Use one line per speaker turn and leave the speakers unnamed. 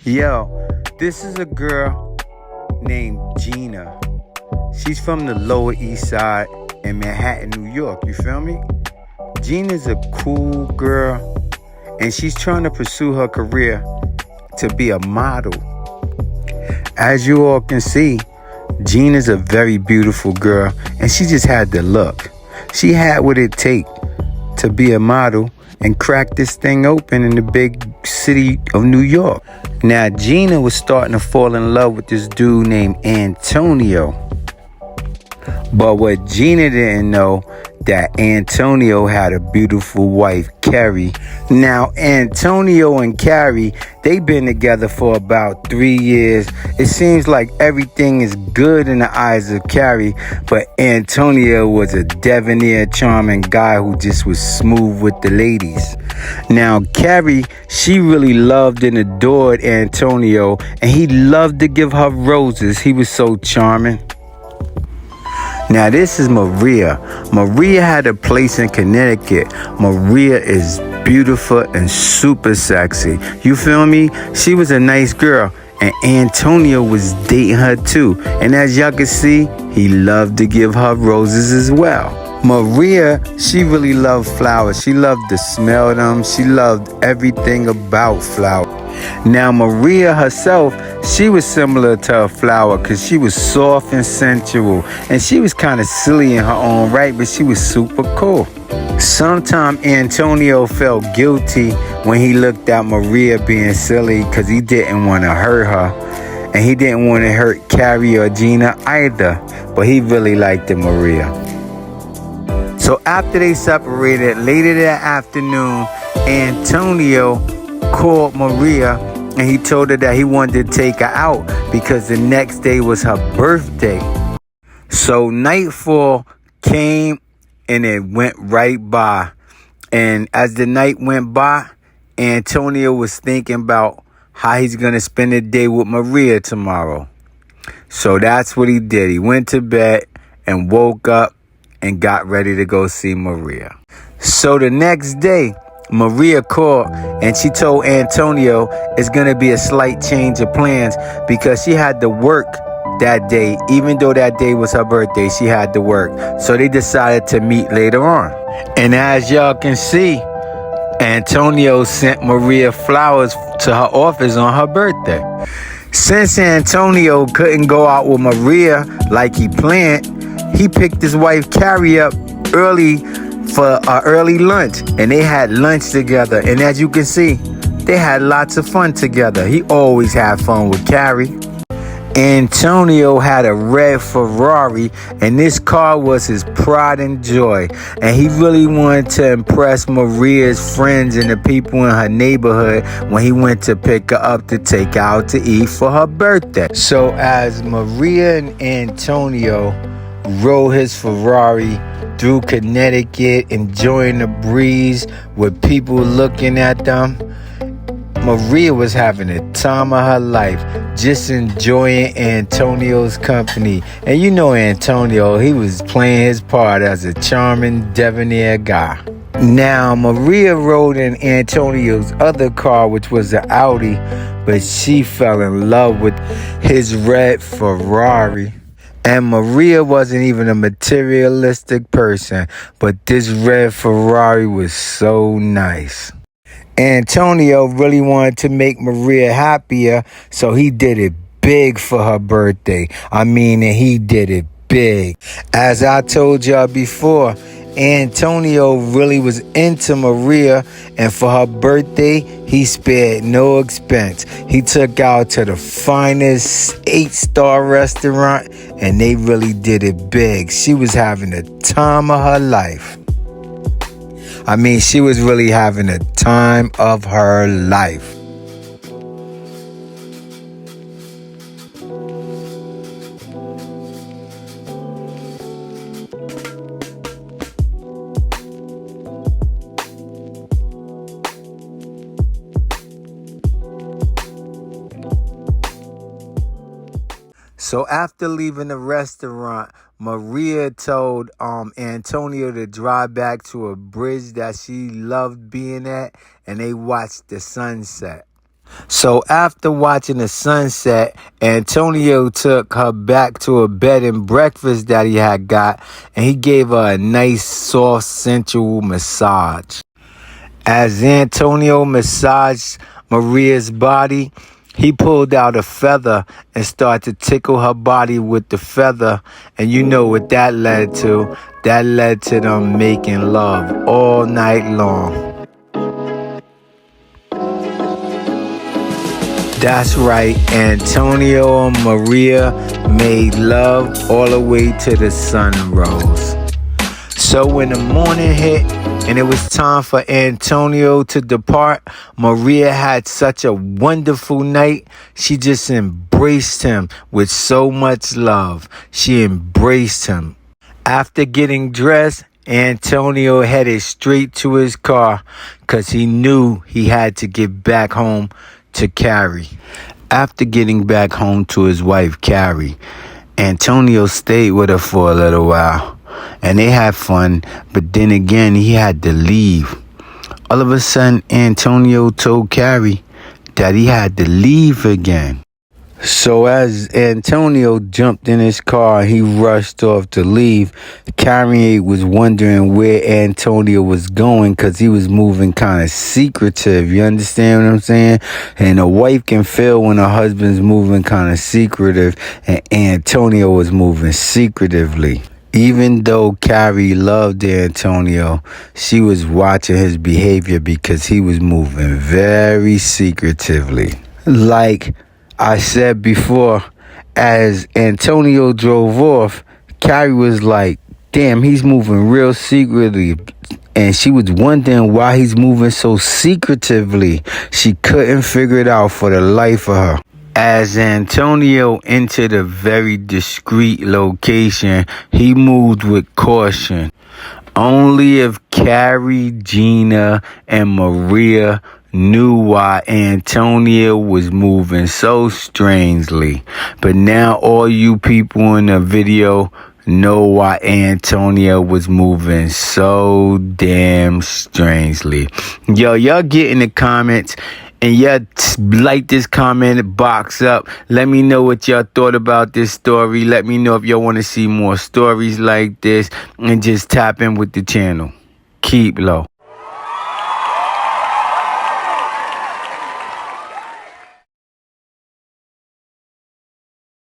Yo, this is a girl named Gina. She's from the Lower East Side in Manhattan, New York. You feel me? Gina's a cool girl, and she's trying to pursue her career to be a model. As you all can see, Gina's a very beautiful girl, and she just had the look. She had what it takes to be a model and crack this thing open in the big city of New York. Now, Gina was starting to fall in love with this dude named Antonio. But what Gina didn't know, that Antonio had a beautiful wife, Kerri. Now, Antonio and Kerri, they've been together for about 3 years. It seems like everything is good in the eyes of Kerri, but Antonio was a debonair, charming guy who just was smooth with the ladies. Now, Kerri, she really loved and adored Antonio, and he loved to give her roses. He was so charming. Now, this is Maria. Maria had a place in Connecticut. Maria is beautiful and super sexy. You feel me? She was a nice girl, and Antonio was dating her too. And as y'all can see, he loved to give her roses as well. Maria, she really loved flowers. She loved to smell them. She loved everything about flowers. Now, Maria herself, she was similar to a flower because she was soft and sensual, and she was kind of silly in her own right, but she was super cool. Sometimes Antonio felt guilty when he looked at Maria being silly because he didn't want to hurt her, and he didn't want to hurt Kerri or Gina either, but he really liked the Maria. So after they separated later that afternoon, Antonio called Maria and he told her that he wanted to take her out because the next day was her birthday. So nightfall came and it went right by. And as the night went by, Antonio was thinking about how he's going to spend the day with Maria tomorrow. So that's what he did. He went to bed and woke up and got ready to go see Maria. So the next day, Maria called and she told Antonio it's going to be a slight change of plans because she had to work that day. Even though that day was her birthday, she had to work. So they decided to meet later on. And as y'all can see, Antonio sent Maria flowers to her office on her birthday. Since Antonio couldn't go out with Maria like he planned, he picked his wife Kerri up early for an early lunch, and they had lunch together. And as you can see, they had lots of fun together. He always had fun with Kerri. Antonio had a red Ferrari, and this car was his pride and joy. And he really wanted to impress Maria's friends and the people in her neighborhood when he went to pick her up to take her out to eat for her birthday. So as Maria and Antonio rode his Ferrari through Connecticut, enjoying the breeze with people looking at them, Maria was having the time of her life, just enjoying Antonio's company. And you know Antonio, he was playing his part as a charming, debonair guy. Now, Maria rode in Antonio's other car, which was an Audi, but she fell in love with his red Ferrari. And Maria wasn't even a materialistic person, but this red Ferrari was so nice. Antonio really wanted to make Maria happier, so he did it big for her birthday. And he did it big. As I told y'all before, Antonio really was into Maria, and for her birthday, he spared no expense. He took her out to the finest 8-star restaurant, and they really did it big. She was having the time of her life. She was really having the time of her life. So after leaving the restaurant, Maria told Antonio to drive back to a bridge that she loved being at, and they watched the sunset. So after watching the sunset, Antonio took her back to a bed and breakfast that he had got, and he gave her a nice, soft, sensual massage. As Antonio massaged Maria's body, he pulled out a feather and started to tickle her body with the feather. And you know what that led to? That led to them making love all night long. That's right, Antonio and Maria made love all the way to the sun rose. So when the morning hit and it was time for Antonio to depart, Maria had such a wonderful night. She just embraced him with so much love. She embraced him. After getting dressed, Antonio headed straight to his car because he knew he had to get back home to Kerri. After getting back home to his wife, Kerri, Antonio stayed with her for a little while, and they had fun, but then again, he had to leave. All of a sudden, Antonio told Kerri that he had to leave again. So as Antonio jumped in his car, he rushed off to leave. Kerri was wondering where Antonio was going because he was moving kind of secretive. You understand what I'm saying? And a wife can feel when her husband's moving kind of secretive, and Antonio was moving secretively. Even though Kerri loved Antonio, she was watching his behavior because he was moving very secretively. Like I said before, as Antonio drove off, Kerri was like, damn, he's moving real secretly. And she was wondering why he's moving so secretively. She couldn't figure it out for the life of her. As Antonio entered a very discreet location, he moved with caution. Only if Kerri, Gina, and Maria knew why Antonio was moving so strangely. But now all you people in the video know why Antonio was moving so damn strangely. Yo, y'all get in the comments and y'all light this comment box up. Let me know what y'all thought about this story. Let me know if y'all want to see more stories like this, and just tap in with the channel. Keep low.